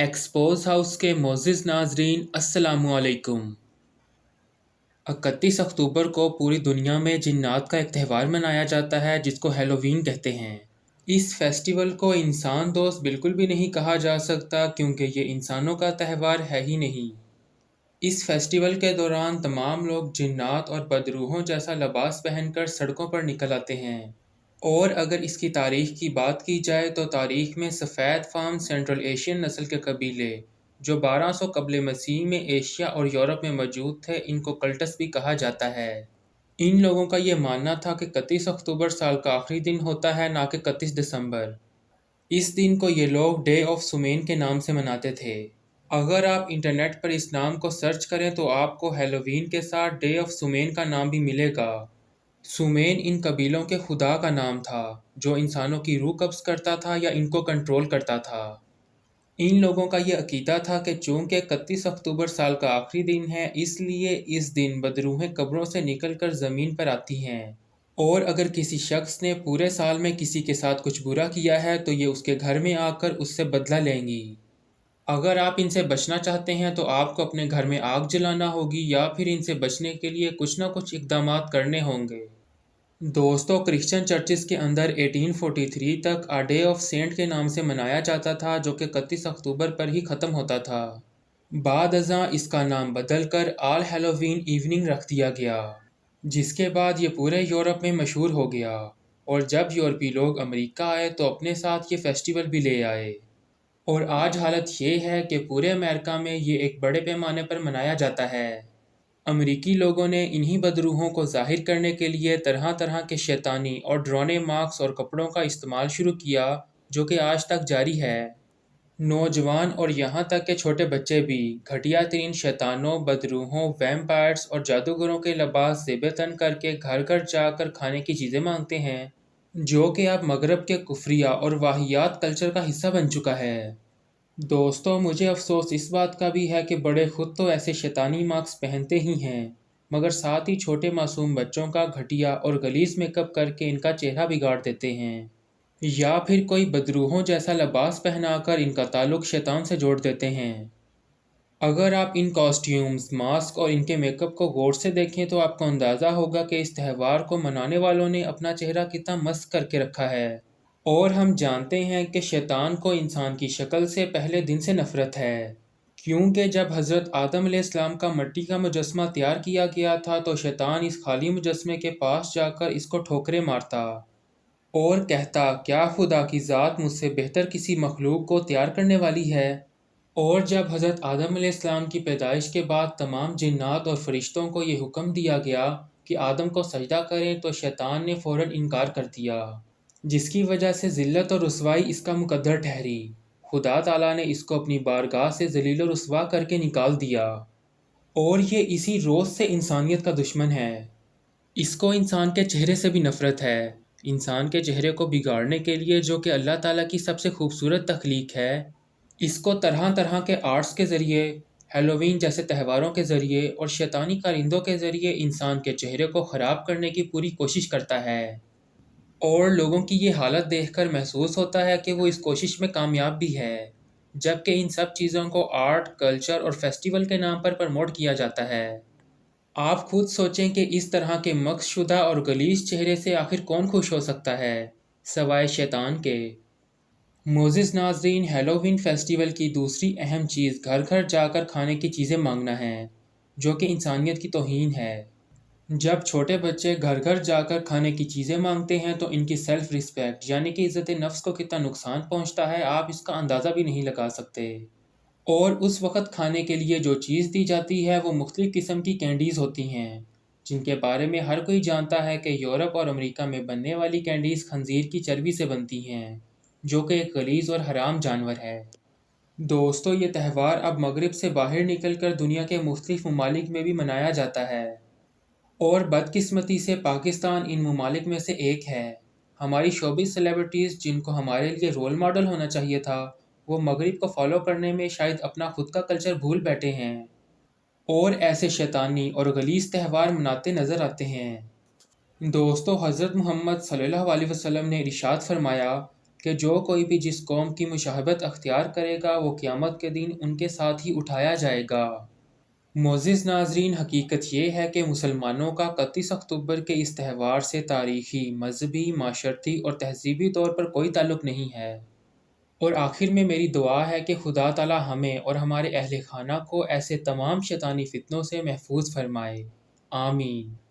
Expose house के मोअज़्ज़िज़ नाज़रीन अस्सलामु अलैकुम। 31 अक्टूबर को पूरी दुनिया में जिन्नात का एक त्यौहार मनाया जाता है जिसको हैलोवीन कहते हैं। इस फेस्टिवल को इंसान दोस्त बिल्कुल भी नहीं कहा जा सकता क्योंकि ये इंसानों का त्यौहार है ही नहीं। इस फेस्टिवल के दौरान तमाम लोग जिन्नात और बदरूहों जैसा लिबास पहनकर सड़कों पर निकल आते हैं। और अगर इसकी तारीख की बात की जाए तो तारीख में सफ़ेद फार्म सेंट्रल एशियन नस्ल के कबीले जो 1200 कबल मसीह में एशिया और यूरोप में मौजूद थे, इनको कल्टस भी कहा जाता है। इन लोगों का ये मानना था कि 31 अक्टूबर साल का आखिरी दिन होता है, ना कि 31 दिसंबर। इस दिन को ये लोग डे ऑफ सुमेन के नाम से मनाते थे। अगर आप इंटरनेट पर इस नाम को सर्च करें तो आपको हैलोवीन के साथ डे ऑफ सुमेन का नाम भी मिलेगा। सुमेन इन कबीलों के खुदा का नाम था जो इंसानों की रूह कब्ज़ करता था या इनको कंट्रोल करता था। इन लोगों का ये अकीदा था कि चूँकि 31 अक्टूबर साल का आखिरी दिन है, इसलिए इस दिन बदरूहें कब्रों से निकलकर ज़मीन पर आती हैं और अगर किसी शख्स ने पूरे साल में किसी के साथ कुछ बुरा किया है तो ये उसके घर में आकर उससे बदला लेंगी। अगर आप इनसे बचना चाहते हैं तो आपको अपने घर में आग जलाना होगी या फिर इनसे बचने के लिए कुछ ना कुछ इक़दामात करने होंगे। दोस्तों, क्रिश्चियन चर्चिज़ के अंदर 1843 तक आ डे ऑफ सेंट के नाम से मनाया जाता था जो कि 31 अक्टूबर पर ही ख़त्म होता था। बाद अज़ां इसका नाम बदलकर ऑल हैलोवीन इवनिंग रख दिया गया, जिसके बाद ये पूरे यूरोप में मशहूर हो गया और जब यूरोपी लोग अमेरिका आए तो अपने साथ ये फेस्टिवल भी ले आए। और आज हालत ये है कि पूरे अमेरिका में ये एक बड़े पैमाने पर मनाया जाता है। अमेरिकी लोगों ने इन्हीं बदरूहों को ज़ाहिर करने के लिए तरह तरह के शैतानी और डरावने मार्क्स और कपड़ों का इस्तेमाल शुरू किया जो कि आज तक जारी है। नौजवान और यहाँ तक के छोटे बच्चे भी घटिया तरीन शैतानों, बदरूहों, वैम्पायर्स और जादूगरों के लिबास ज़ेब तन करके घर घर जाकर खाने की चीज़ें मांगते हैं, जो कि अब मगरब के कुफ्रिया और वाहियात कल्चर का हिस्सा बन चुका है। दोस्तों, मुझे अफसोस इस बात का भी है कि बड़े खुद तो ऐसे शैतानी मास्क पहनते ही हैं, मगर साथ ही छोटे मासूम बच्चों का घटिया और गलीज मेकअप करके इनका चेहरा बिगाड़ देते हैं या फिर कोई बदरूहों जैसा लिबास पहनाकर इनका ताल्लुक शैतान से जोड़ देते हैं। अगर आप इन कॉस्ट्यूम्स, मास्क और इनके मेकअप को गौर से देखें तो आपको अंदाज़ा होगा कि इस त्यौहार को मनाने वालों ने अपना चेहरा कितना मस्त करके रखा है। और हम जानते हैं कि शैतान को इंसान की शक्ल से पहले दिन से नफ़रत है, क्योंकि जब हज़रत आदम अलैहिस्सलाम का मिट्टी का मुजस्समा तैयार किया गया था तो शैतान इस खाली मुजस्समे के पास जाकर इसको ठोकरें मारता और कहता, क्या खुदा की ज़ात मुझसे बेहतर किसी मखलूक को तैयार करने वाली है। और जब हज़रत आदम अलैहिस्सलाम की पैदाइश के बाद तमाम जिन्नात और फरिश्तों को ये हुक्म दिया गया कि आदम को सजदा करें तो शैतान ने फ़ौरन इनकार कर दिया, जिसकी वजह से ज़िल्लत और रुसवाई इसका मुकद्दर ठहरी। खुदा ताला ने इसको अपनी बारगाह से ज़लील और रुसवा करके निकाल दिया और ये इसी रोज़ से इंसानियत का दुश्मन है। इसको इंसान के चेहरे से भी नफ़रत है। इंसान के चेहरे को बिगाड़ने के लिए, जो कि अल्लाह ताला की सबसे खूबसूरत तख्लीक है, इसको तरह तरह के आर्ट्स के ज़रिए, हैलोवीन जैसे त्योहारों के ज़रिए और शैतानी कारिंदों के ज़रिए इंसान के चेहरे को ख़राब करने की पूरी कोशिश करता है। और लोगों की ये हालत देखकर महसूस होता है कि वो इस कोशिश में कामयाब भी है, जबकि इन सब चीज़ों को आर्ट, कल्चर और फेस्टिवल के नाम पर प्रमोट किया जाता है। आप खुद सोचें कि इस तरह के मकसशुदा और गलीज चेहरे से आखिर कौन खुश हो सकता है, सवाए शैतान के। मोअज़्ज़िज़ नाज़रीन, हैलोवीन फेस्टिवल की दूसरी अहम चीज़ घर घर जाकर खाने की चीज़ें मांगना है, जो कि इंसानियत की तौहीन है। जब छोटे बच्चे घर घर जाकर खाने की चीज़ें मांगते हैं तो इनकी सेल्फ़ रिस्पेक्ट यानी कि इज़्ज़त नफ्स को कितना नुकसान पहुंचता है, आप इसका अंदाज़ा भी नहीं लगा सकते। और उस वक़्त खाने के लिए जो चीज़ दी जाती है वो मुख्तलिफ़ किस्म की कैंडीज़ होती हैं, जिनके बारे में हर कोई जानता है कि यूरोप और अमेरिका में बनने वाली कैंडीज़ खंज़ीर की चर्बी से बनती हैं, जो कि एक गलीज़ और हराम जानवर है। दोस्तों, ये त्यौहार अब मगरिब से बाहर निकल कर दुनिया के मुख्तलिफ़ ममालिक में भी मनाया जाता है और बदकिस्मती से पाकिस्तान इन ममालिक में से एक है। हमारी शोबिज़ सेलिब्रिटीज़, जिनको हमारे लिए रोल मॉडल होना चाहिए था, वो मगरिब को फॉलो करने में शायद अपना खुद का कल्चर भूल बैठे हैं और ऐसे शैतानी और गलीज़ त्यौहार मनाते नज़र आते हैं। दोस्तों, हज़रत मुहम्मद सल्लल्लाहु अलैहि वसल्लम ने इरशाद फरमाया کہ جو کوئی بھی جس قوم کی مشابہت اختیار کرے گا وہ قیامت کے دن ان کے ساتھ ہی اٹھایا جائے گا۔ معزز ناظرین، حقیقت یہ ہے کہ مسلمانوں کا 31 اکتوبر کے اس تہوار سے تاریخی، مذہبی، معاشرتی اور تہذیبی طور پر کوئی تعلق نہیں ہے۔ اور آخر میں میری دعا ہے کہ خدا تعالی ہمیں اور ہمارے اہل خانہ کو ایسے تمام شیطانی فتنوں سے محفوظ فرمائے۔ آمین۔